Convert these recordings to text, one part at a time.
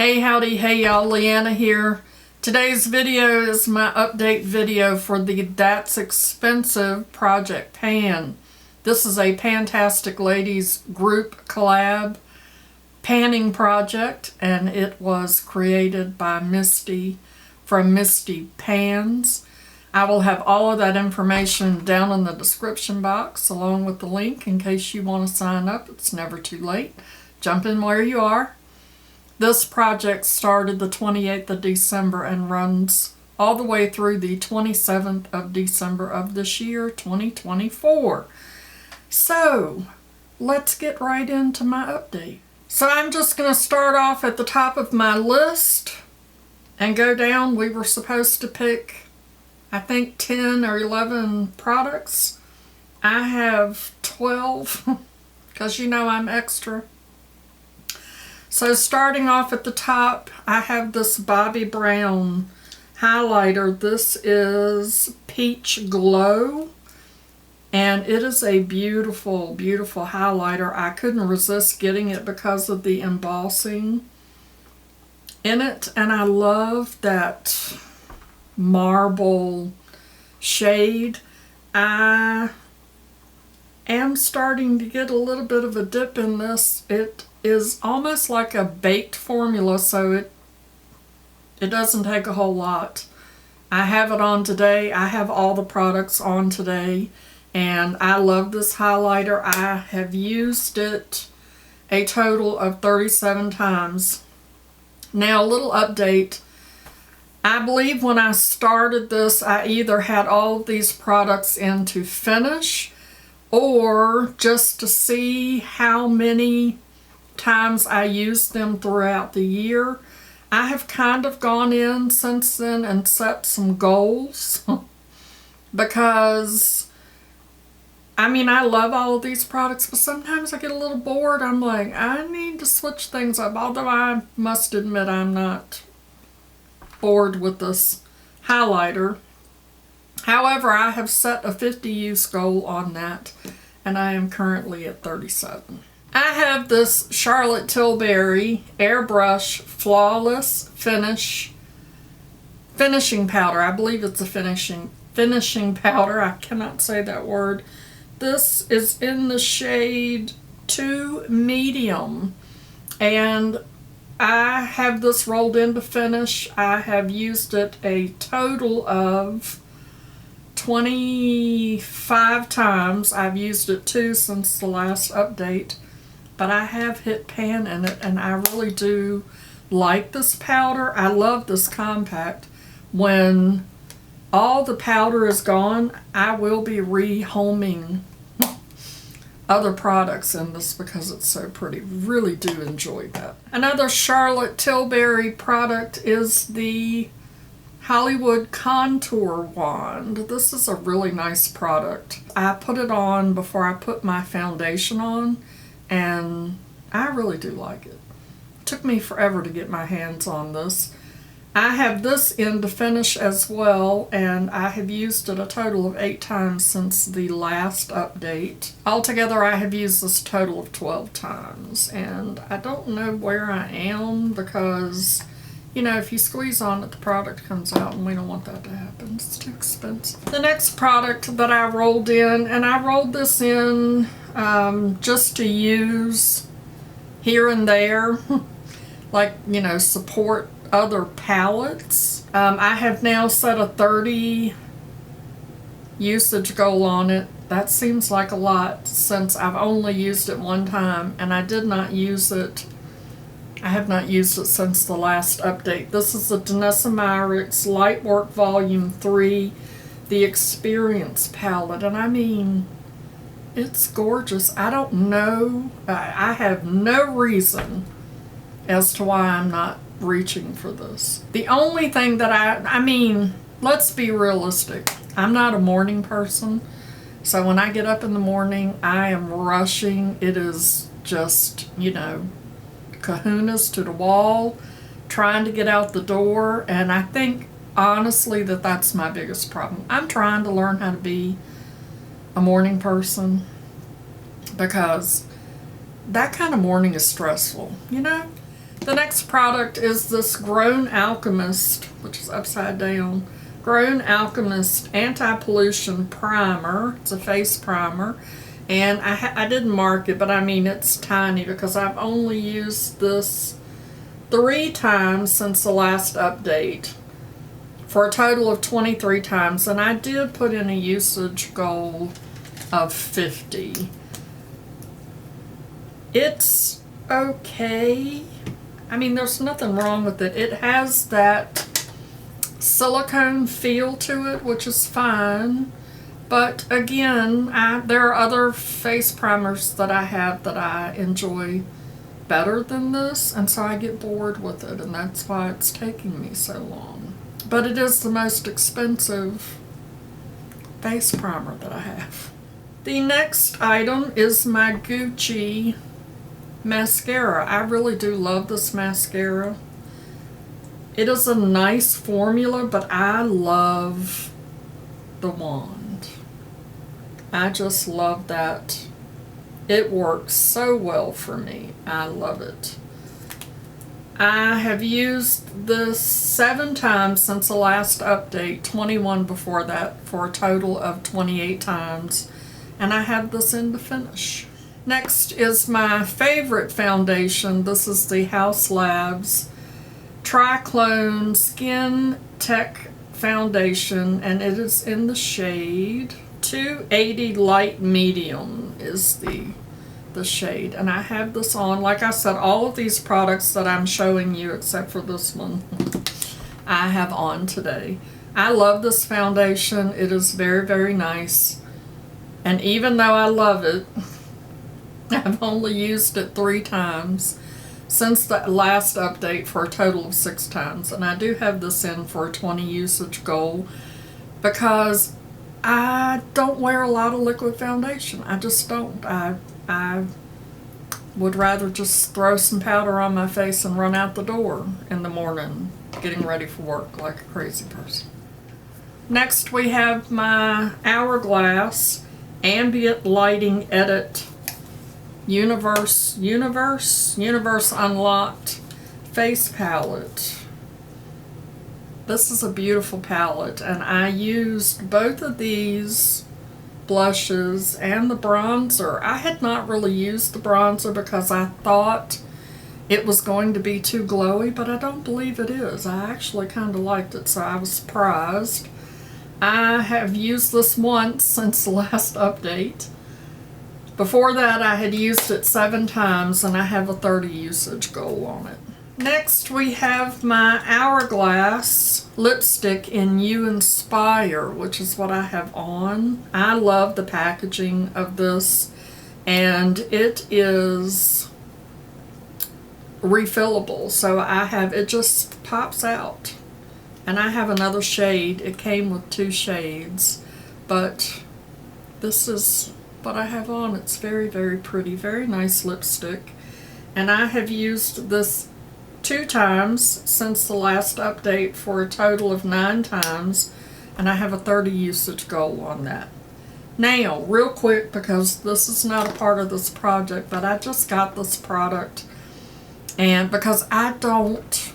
Hey howdy, hey y'all, Leanna here. Today's video is my update video for the That's Expensive Project Pan. This is a Pantastic Ladies group collab panning project, and it was created by Misty from Misty Pans. I will have all of that information down in the description box along with the link in case you want to sign up. It's never too late. Jump in where you are. This project started the 28th of December and runs all the way through the 27th of December of this year, 2024. So, let's get right into my update. So I'm just going to start off at the top of my list and go down. We were supposed to pick, I think, 10 or 11 products. I have 12 because you know I'm extra. So starting off at the top, I have this Bobbi Brown highlighter. This is Peach Glow, and it is a beautiful, beautiful highlighter. I couldn't resist getting it because of the embossing in it, and I love that marble shade. I am starting to get a little bit of a dip in this. It is almost like a baked formula, so it doesn't take a whole lot. I have it on today. I have all the products on today, and I love this highlighter. I have used it a total of 37 times. Now, a little update. I believe when I started this, I either had all of these products in to finish or just to see how many times I used them throughout the year. I have kind of gone in since then and set some goals because I mean, I love all of these products, but sometimes I get a little bored. I'm like, I need to switch things up, although I must admit I'm not bored with this highlighter. However, I have set a 50 use goal on that, and I am currently at 37. I have this Charlotte Tilbury Airbrush Flawless finishing powder. I believe it's a finishing powder. I cannot say that word. This is in the shade 2 Medium, and I have this rolled into finish. I have used it a total of 25 times. I've used it 2 since the last update. But I have hit pan in it, and I really do like this powder. I love this compact. When all the powder is gone, I will be rehoming other products in this because it's so pretty. Really do enjoy that. Another Charlotte Tilbury product is the Hollywood Contour Wand. This is a really nice product. I put it on before I put my foundation on, and I really do like it. It took me forever to get my hands on this. I have this in to finish as well, and I have used it a total of 8 times since the last update. Altogether, I have used this a total of 12 times, and I don't know where I am because, you know, if you squeeze on it, the product comes out, and we don't want that to happen. It's too expensive. The next product that I rolled in, and I rolled this in just to use here and there, like, you know, support other palettes. I have now set a 30 usage goal on it. That seems like a lot since I've only used it one time, and I did not use it. I have not used it since the last update. This is the Danielessa Lightwork Volume 3, the Experience palette, and I mean, it's gorgeous. I don't know. I have no reason as to why I'm not reaching for this. The only thing that I mean, let's be realistic. I'm not a morning person, so when I get up in the morning, I am rushing. It is just, you know, kahunas to the wall, trying to get out the door, and I think, honestly, that that's my biggest problem. I'm trying to learn how to be a morning person because that kind of morning is stressful, you know? The next product is this Grown Alchemist, which is upside down. Grown Alchemist Antipollution Primer. It's a face primer. And I didn't mark it, but I mean it's tiny because I've only used this 3 times since the last update, for a total of 23 times. And I did put in a usage goal of 50. It's okay. I mean, there's nothing wrong with it. It has that silicone feel to it, which is fine. But again, there are other face primers that I have that I enjoy better than this, and so I get bored with it, and that's why it's taking me so long. But it is the most expensive face primer that I have. The next item is my Gucci mascara. I really do love this mascara. It is a nice formula, but I love the wand. I just love that. It works so well for me. I love it. I have used this 7 times since the last update, 21 before that, for a total of 28 times. And I have this in the finish. Next is my favorite foundation. This is the Haus Labs Triclone Skin Tech Foundation, and it is in the shade 280 Light Medium is the shade. And I have this on. Like I said, all of these products that I'm showing you, except for this one, I have on today. I love this foundation. It is very, very nice. And even though I love it, I've only used it 3 times since the last update, for a total of 6 times. And I do have this in for a 20 usage goal because I don't wear a lot of liquid foundation. I just don't. I would rather just throw some powder on my face and run out the door in the morning, getting ready for work like a crazy person. Next we have my Hourglass Ambient Lighting Edit Universe Unlocked Face Palette. This is a beautiful palette, and I used both of these blushes and the bronzer. I had not really used the bronzer because I thought it was going to be too glowy, but I don't believe it is. I actually kind of liked it, so I was surprised. I have used this once since the last update. Before that, I had used it 7 times, and I have a 30 usage goal on it. Next, we have my Hourglass lipstick in You Inspire, which is what I have on. I love the packaging of this, and it is refillable, so it just pops out. And I have another shade. It came with 2 shades, but this is what I have on. It's very, very pretty, very nice lipstick. And I have used this 2 times since the last update for a total of 9 times, and I have a 30 usage goal on that. Now, real quick, because this is not a part of this project, but I just got this product, and because I don't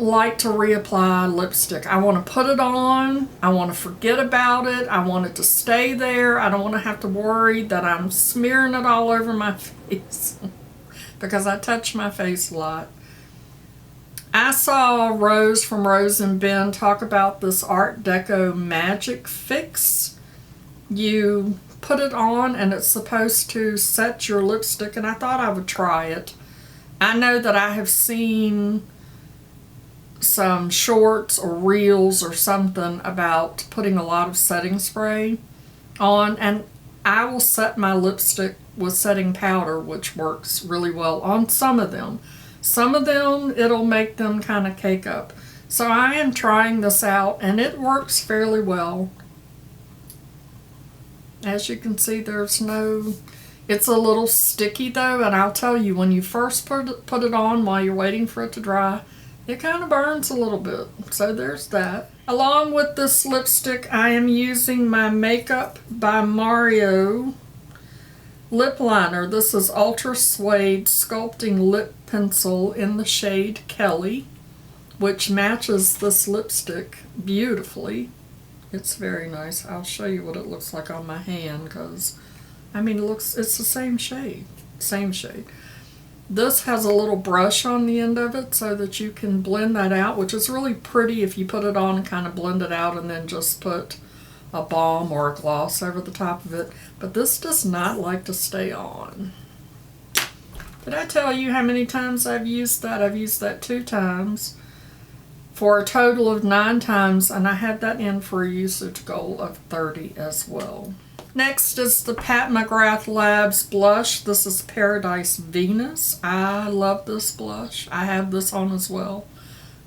like to reapply lipstick. I want to put it on, I want to forget about it, I want it to stay there, I don't want to have to worry that I'm smearing it all over my face because I touch my face a lot. I saw Rose from Rose and Ben talk about this Art Deco Magic Fix. You put it on and it's supposed to set your lipstick, and I thought I would try it. I know that I have seen some shorts or reels or something about putting a lot of setting spray on, and I will set my lipstick with setting powder, which works really well on some of them. Some of them, it'll make them kind of cake up. So I am trying this out, and it works fairly well. As you can see, it's a little sticky though, and I'll tell you, when you first put it on while you're waiting for it to dry, it kind of burns a little bit. So there's that. Along with this lipstick, I am using my Makeup by Mario lip liner. This is Ultra Suede Sculpting Lip Pencil in the shade Kelly, which matches this lipstick beautifully. It's very nice. I'll show you what it looks like on my hand, because I mean, it's the same shade. Same shade. This has a little brush on the end of it so that you can blend that out, which is really pretty if you put it on and kind of blend it out and then just put a balm or a gloss over the top of it. But this does not like to stay on. Did I tell you how many times I've used that? I've used that 2 times for a total of 9 times, and I had that in for a usage goal of 30 as well. Next is the Pat McGrath Labs blush. This is Paradise Venus. I love this blush. I have this on as well.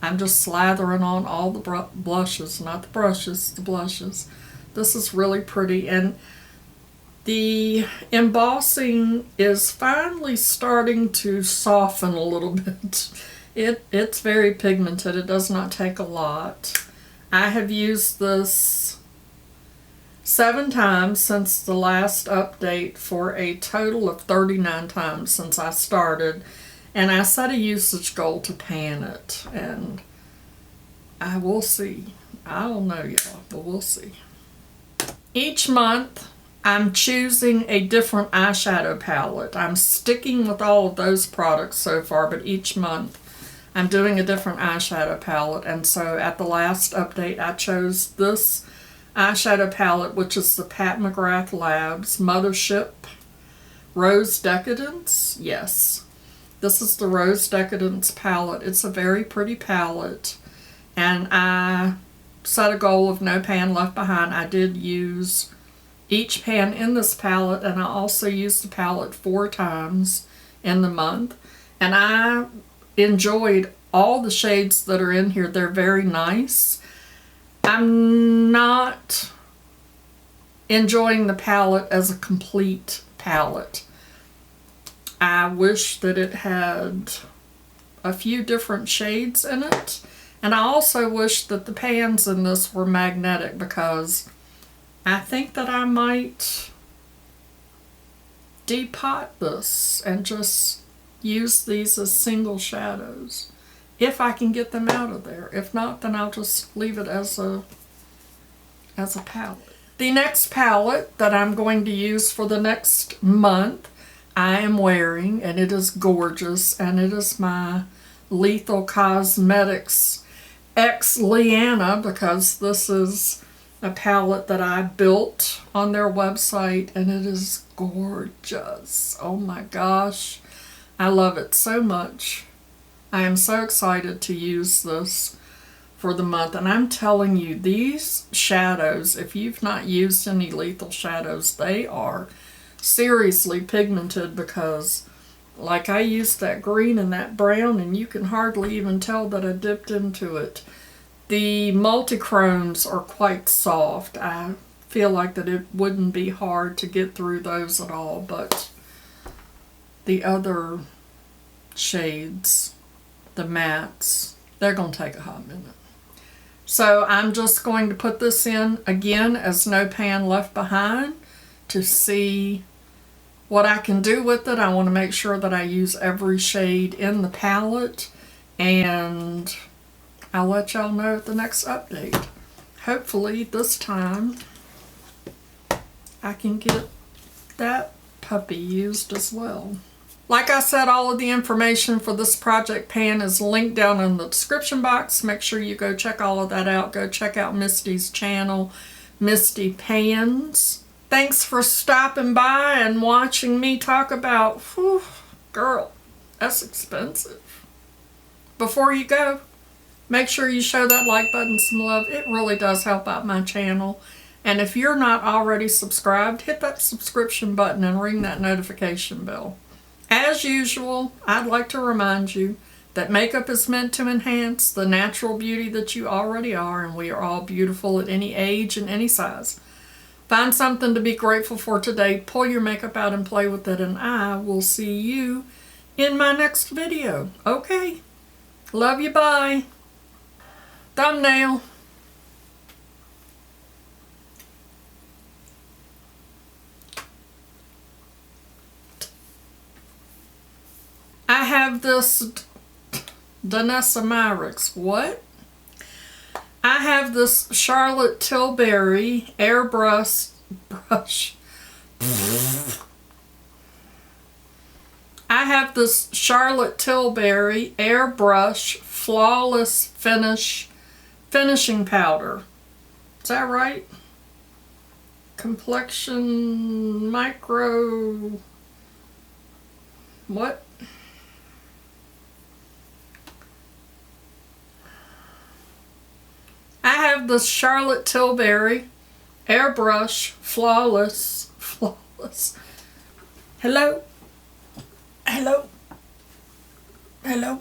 I'm just slathering on all the blushes, not the brushes, the blushes. This is really pretty, and the embossing is finally starting to soften a little bit. It's very pigmented. It does not take a lot. I have used this 7 times since the last update for a total of 39 times since I started, and I set a usage goal to pan it, and I will see. I don't know, y'all, but we'll see. Each month I'm choosing a different eyeshadow palette. I'm sticking with all of those products so far, but each month I'm doing a different eyeshadow palette, and so at the last update I chose this eyeshadow palette, which is the Pat McGrath Labs Mothership Rose Decadence. Yes, this is the Rose Decadence palette. It's a very pretty palette, and I set a goal of no pan left behind. I did use each pan in this palette, and I also used the palette 4 times in the month, and I enjoyed all the shades that are in here. They're very nice. I'm not enjoying the palette as a complete palette. I wish that it had a few different shades in it, and I also wish that the pans in this were magnetic, because I think that I might depot this and just use these as single shadows if I can get them out of there. If not, then I'll just leave it as a palette. The next palette that I'm going to use for the next month I am wearing, and it is gorgeous, and it is my Lethal Cosmetics X Leanna, because this is a palette that I built on their website, and it is gorgeous. Oh my gosh, I love it so much. I am so excited to use this for the month, and I'm telling you, these shadows, if you've not used any Lethal shadows, they are seriously pigmented, because like I used that green and that brown, and you can hardly even tell that I dipped into it. The multichromes are quite soft. I feel like that it wouldn't be hard to get through those at all, but the other shades, the mattes, they're going to take a hot minute. So I'm just going to put this in again as no pan left behind to see what I can do with it. I want to make sure that I use every shade in the palette, and I'll let y'all know at the next update. Hopefully this time I can get that puppy used as well. Like I said, all of the information for this project pan is linked down in the description box. Make sure you go check all of that out. Go check out Misty's channel, Misty Pans. Thanks for stopping by and watching me talk about, whew, girl, that's expensive. Before you go, make sure you show that like button some love. It really does help out my channel. And if you're not already subscribed, hit that subscription button and ring that notification bell. As usual, I'd like to remind you that makeup is meant to enhance the natural beauty that you already are, and we are all beautiful at any age and any size. Find something to be grateful for today, pull your makeup out and play with it, and I will see you in my next video. Okay? Love you, bye. Thumbnail. I have this Danielessa. What? I have this Charlotte Tilbury Airbrush brush. I have this Charlotte Tilbury Airbrush Flawless Finishing Powder. Is that right? Complexion Micro... What? I have this Charlotte Tilbury Airbrush Flawless. Hello? Hello? Hello?